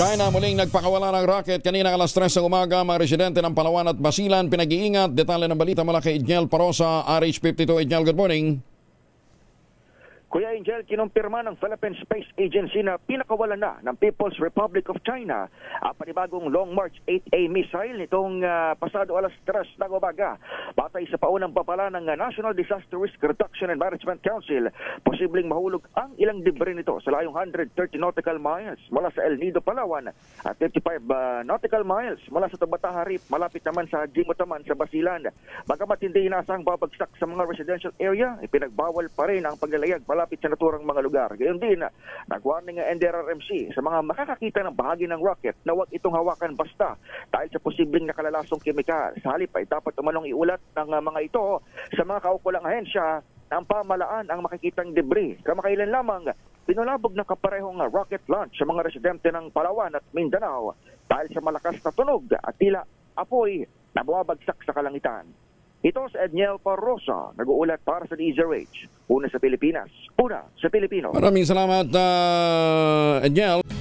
China muling nagpakawala ng rocket kanina alas 3 ng umaga. Mga residente ng Palawan at Basilan pinag-iingat. Detalye ng balita mula kay Edniel Parosa, RH52. Edniel, good morning. Kuya Angel, kinumpirma ng Philippine Space Agency na pinakawalan na ng People's Republic of China ang panibagong Long March 8A missile nitong pasado alas 3 ng umaga. Batay sa paunang papala ng National Disaster Risk Reduction and Management Council, posibleng mahulog ang ilang debris nito sa layong 130 nautical miles mula sa El Nido, Palawan at 55 nautical miles mula sa Tabataha Reef, malapit naman sa Jimutaman sa Basilan. Bagamat hindi inasang babagsak sa mga residential area, ipinagbawal pa rin ang paglalayag malapit sa naturang mga lugar. Gayon din, nag-warning ang NDRRMC sa mga makakakita ng bahagi ng rocket na huwag itong hawakan basta dahil sa posibleng nakalalasong kemikal. Sa halip ay dapat umanong iulat ng mga ito sa mga kaukulang ahensya ng pamalaan ang makikitang debris. Kamakailan lamang, pinulabog ng kaparehong rocket launch sa mga residente ng Palawan at Mindanao dahil sa malakas na tunog at tila apoy na bumabagsak sa kalangitan. Ito sa Edniel Parosa, nag-uulat para sa DZRH. Una sa Pilipinas, una sa Pilipino. Maraming salamat, Edniel.